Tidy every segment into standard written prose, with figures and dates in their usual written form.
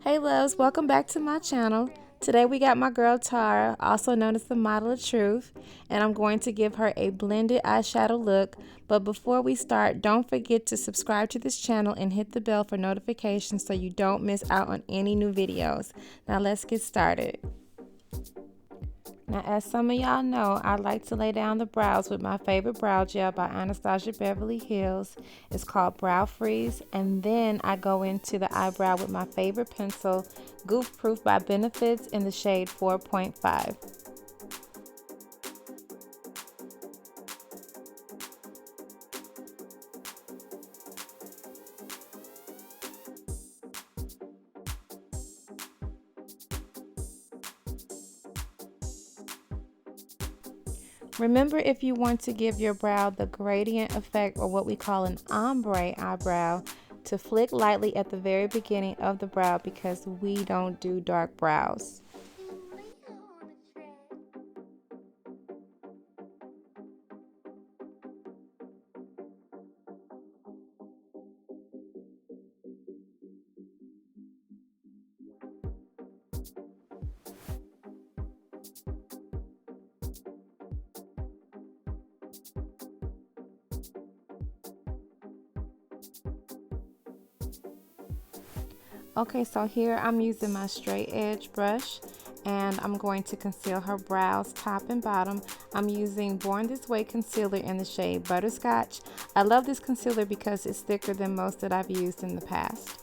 Hey loves, welcome back to my channel. Today we got my girl Tara, also known as the Model of Truth, and I'm going to give her a blended eyeshadow look. But before we start, don't forget to subscribe to this channel and hit the bell for notifications so you don't miss out on any new videos. Now let's get started. Now, as some of y'all know, I like to lay down the brows with my favorite brow gel by Anastasia Beverly Hills. It's called Brow Freeze. And then I go into the eyebrow with my favorite pencil, Goof Proof by Benefits in the shade 4.5. Remember, if you want to give your brow the gradient effect, or what we call an ombre eyebrow, to flick lightly at the very beginning of the brow because we don't do dark brows. Okay, so here I'm using my straight edge brush and I'm going to conceal her brows top and bottom. I'm using Born This Way concealer in the shade Butterscotch. I love this concealer because it's thicker than most that I've used in the past.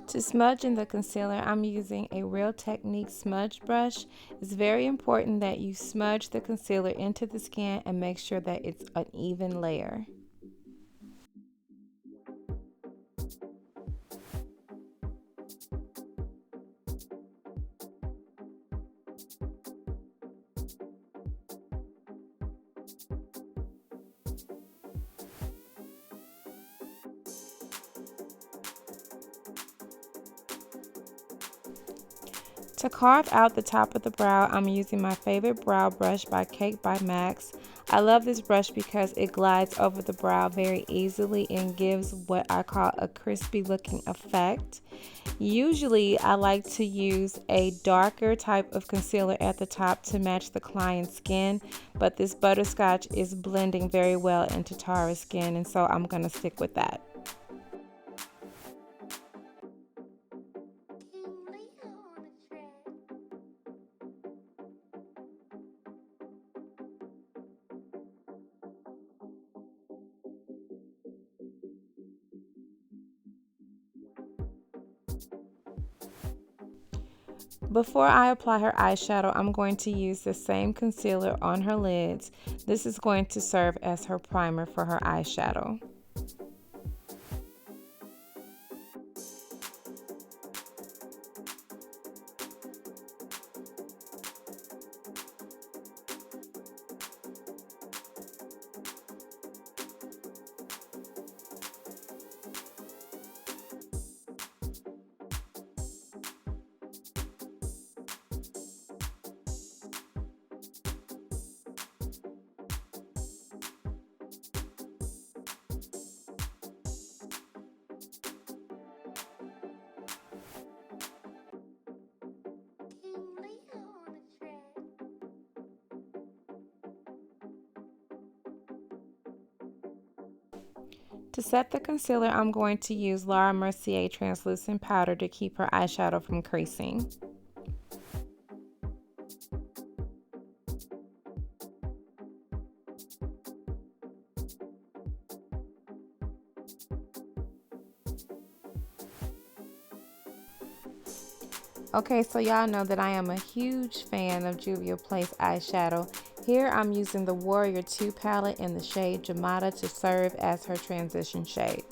To smudge in the concealer, I'm using a Real Technique smudge brush. It's very important that you smudge the concealer into the skin and make sure that it's an even layer. To carve out the top of the brow, I'm using my favorite brow brush by Cake by Max. I love this brush because it glides over the brow very easily and gives what I call a crispy looking effect. Usually I like to use a darker type of concealer at the top to match the client's skin, but this butterscotch is blending very well into Tara's skin, and so I'm going to stick with that. Before I apply her eyeshadow, I'm going to use the same concealer on her lids. This is going to serve as her primer for her eyeshadow. To set the concealer, I'm going to use Laura Mercier translucent powder to keep her eyeshadow from creasing. Okay, so y'all know that I am a huge fan of Juvia Place eyeshadow. Here I'm using the Warrior 2 palette in the shade Jamada to serve as her transition shade.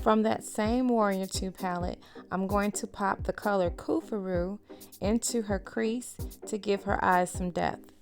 From that same Warrior 2 palette, I'm going to pop the color Koofaroo into her crease to give her eyes some depth.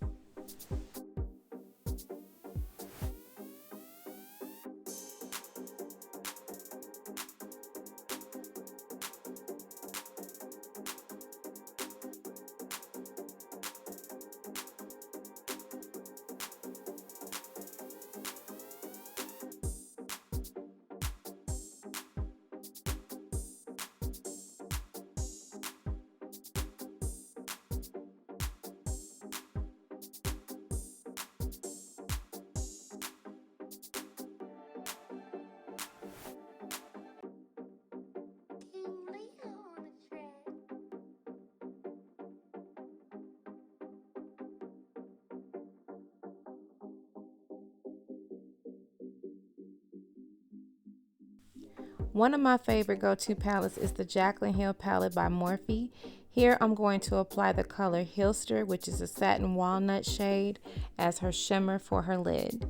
One of my favorite go-to palettes is the Jaclyn Hill palette by Morphe. Here I'm going to apply the color Hilighter, which is a satin walnut shade, as her shimmer for her lid.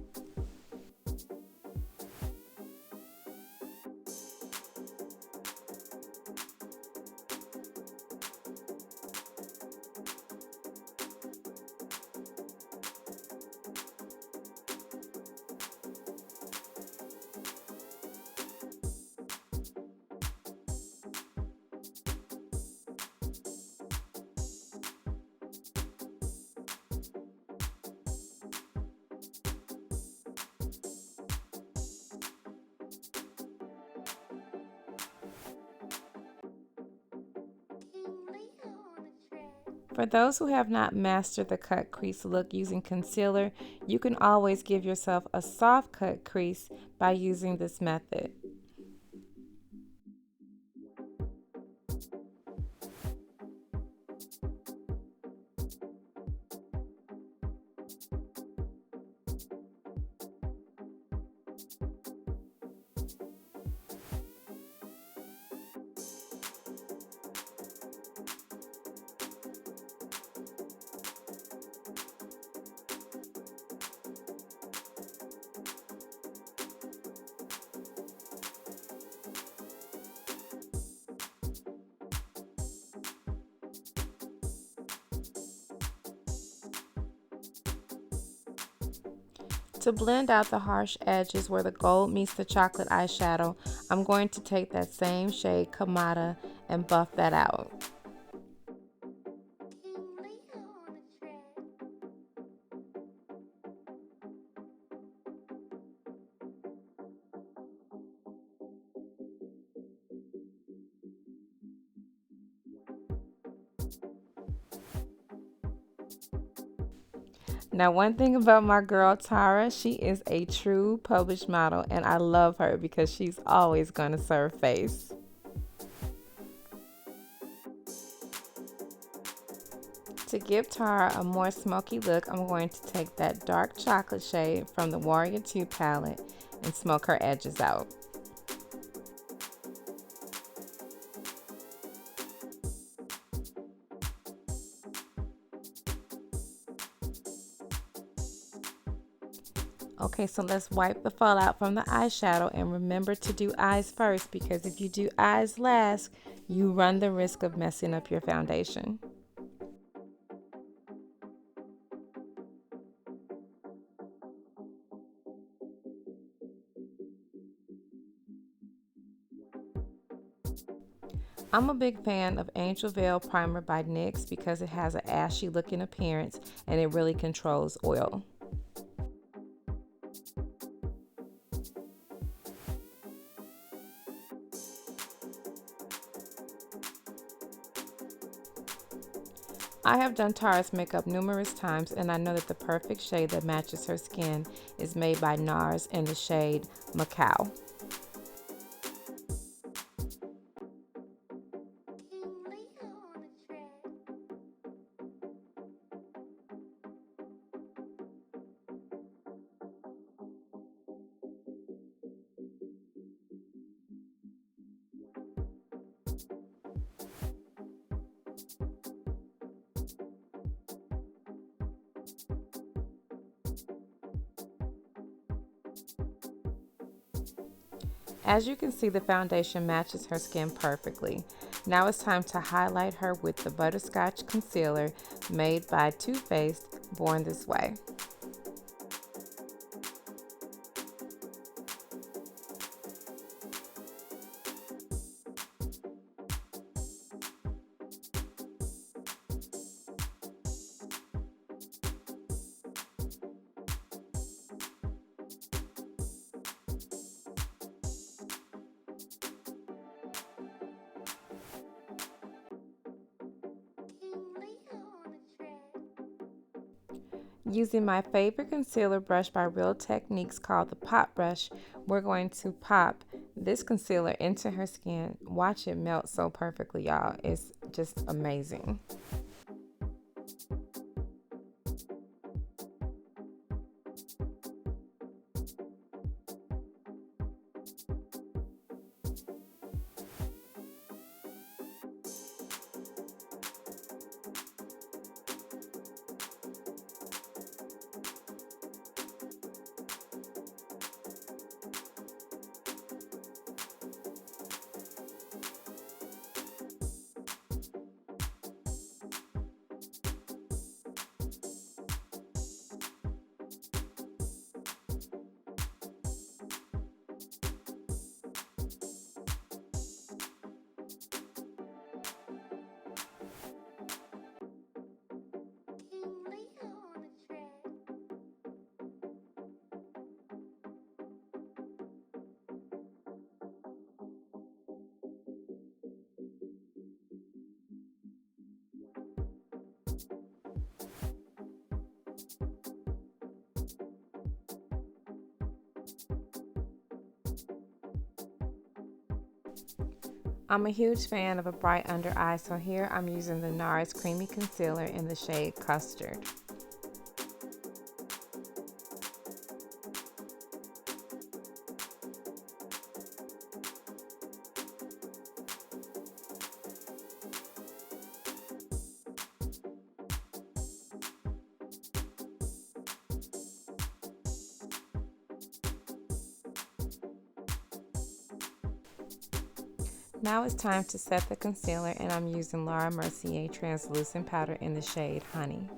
For those who have not mastered the cut crease look using concealer, you can always give yourself a soft cut crease by using this method. To blend out the harsh edges where the gold meets the chocolate eyeshadow, I'm going to take that same shade Kamada and buff that out. Now, one thing about my girl Tara, she is a true published model, and I love her because she's always going to serve face. To give Tara a more smoky look, I'm going to take that dark chocolate shade from the Warrior 2 palette and smoke her edges out. Okay, so let's wipe the fallout from the eyeshadow, and remember to do eyes first, because if you do eyes last, you run the risk of messing up your foundation. I'm a big fan of Angel Veil Primer by NYX because it has an ashy looking appearance and it really controls oil. I have done Tara's makeup numerous times, and I know that the perfect shade that matches her skin is made by Nars in the shade Macao. As you can see, the foundation matches her skin perfectly. Now it's time to highlight her with the Butterscotch concealer made by Too Faced, Born This Way. Using my favorite concealer brush by Real Techniques called the Pop Brush, we're going to pop this concealer into her skin. Watch it melt so perfectly, y'all. It's just amazing. I'm a huge fan of a bright under eye, so here I'm using the Nars Creamy Concealer in the shade Custard. Now it's time to set the concealer, and I'm using Laura Mercier Translucent Powder in the shade Honey.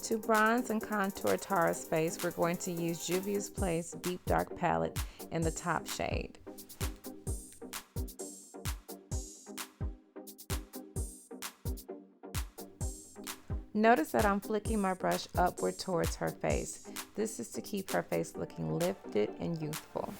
To bronze and contour Tara's face, we're going to use Juvia's Place Deep Dark Palette in the top shade. Notice that I'm flicking my brush upward towards her face. This is to keep her face looking lifted and youthful.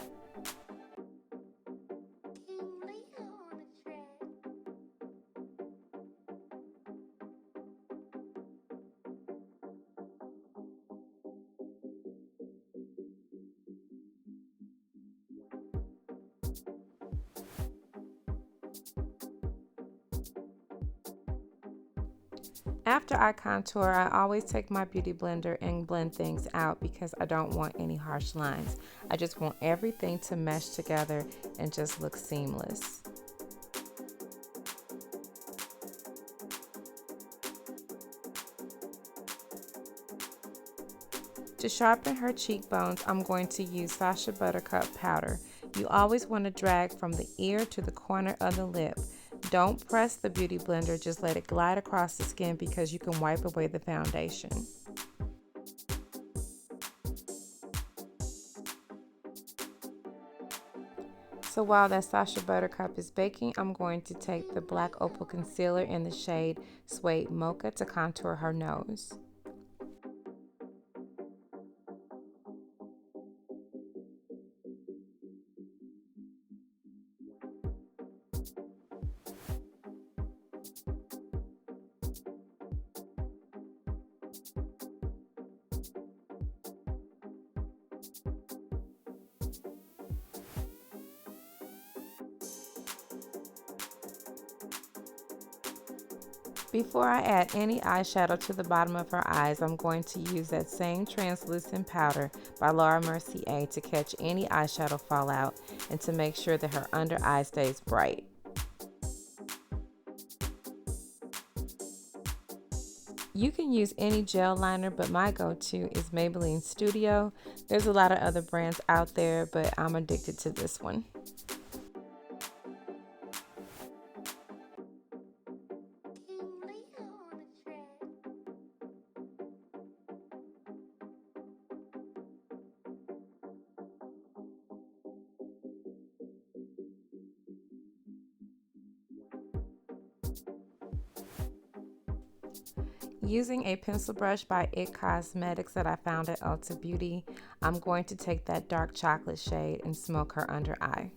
After I contour, I always take my beauty blender and blend things out because I don't want any harsh lines. I just want everything to mesh together and just look seamless. To sharpen her cheekbones, I'm going to use Sasha Buttercup powder. You always want to drag from the ear to the corner of the lip. Don't press the beauty blender, just let it glide across the skin because you can wipe away the foundation. So while that Sasha Buttercup is baking, I'm going to take the black Opal concealer in the shade Suede Mocha to contour her nose. Before I add any eyeshadow to the bottom of her eyes, I'm going to use that same translucent powder by Mercier to catch any eyeshadow fallout and to make sure that her under eye stays bright. You can use any gel liner, but my go-to is Maybelline Studio. There's a lot of other brands out there, but I'm addicted to this one. Using a pencil brush by It Cosmetics that I found at Ulta Beauty, I'm going to take that dark chocolate shade and smoke her under eye.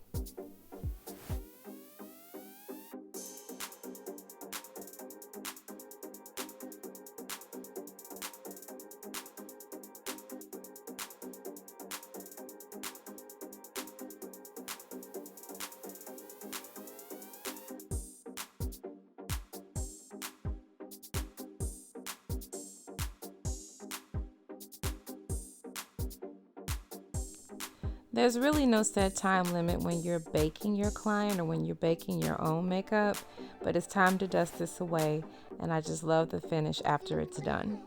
There's really no set time limit when you're baking your client or when you're baking your own makeup, but it's time to dust this away, and I just love the finish after it's done.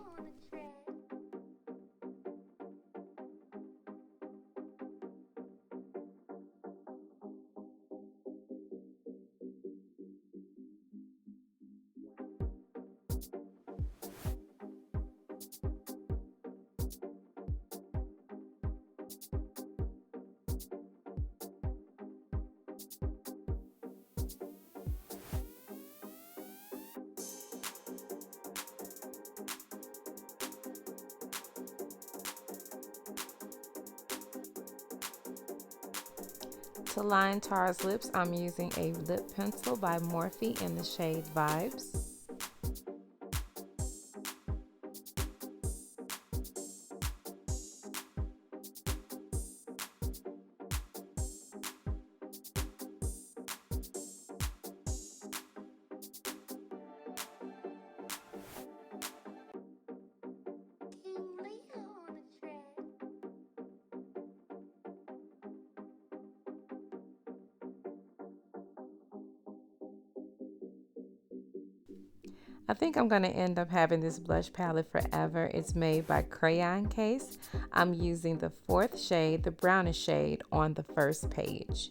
To line Tara's lips, I'm using a lip pencil by Morphe in the shade Vibes. I think I'm going to end up having this blush palette forever. It's made by Crayon Case. I'm using the fourth shade, the brownish shade, on the first page.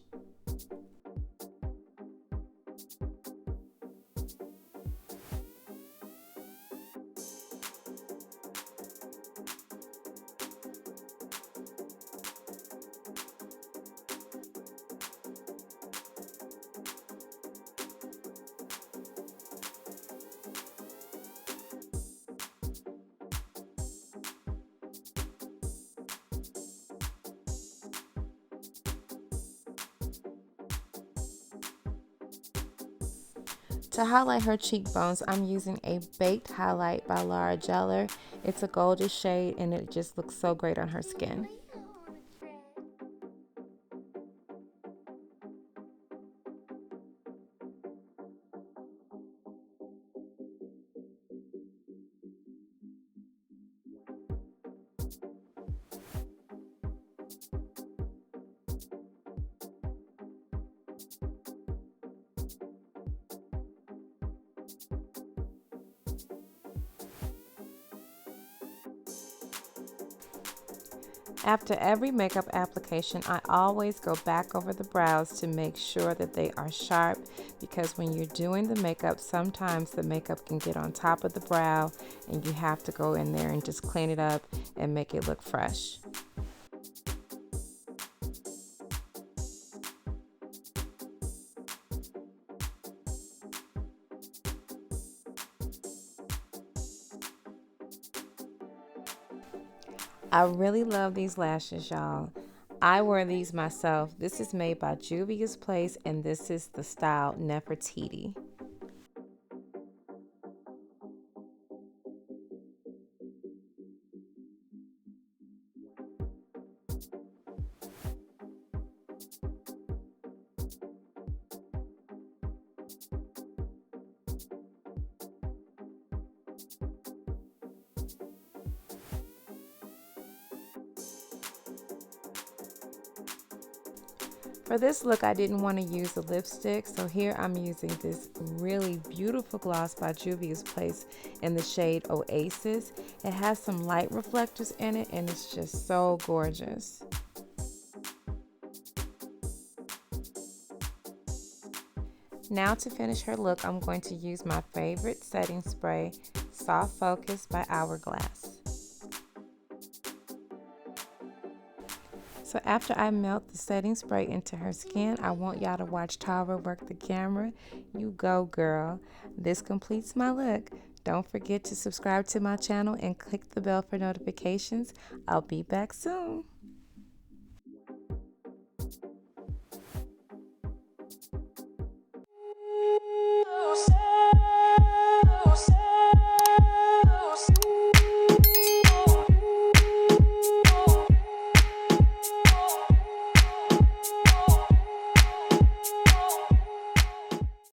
To highlight her cheekbones, I'm using a Baked Highlight by Laura Geller. It's a goldish shade and it just looks so great on her skin. After every makeup application, I always go back over the brows to make sure that they are sharp, because when you're doing the makeup, sometimes the makeup can get on top of the brow and you have to go in there and just clean it up and make it look fresh. I really love these lashes, y'all. I wear these myself. This is made by Juvia's Place, and this is the style Nefertiti. For this look, I didn't want to use a lipstick, so here I'm using this really beautiful gloss by Juvia's Place in the shade Oasis. It has some light reflectors in it, and it's just so gorgeous. Now to finish her look, I'm going to use my favorite setting spray, Soft Focus by Hourglass. So after I melt the setting spray into her skin, I want y'all to watch Tara work the camera. You go, girl. This completes my look. Don't forget to subscribe to my channel and click the bell for notifications. I'll be back soon.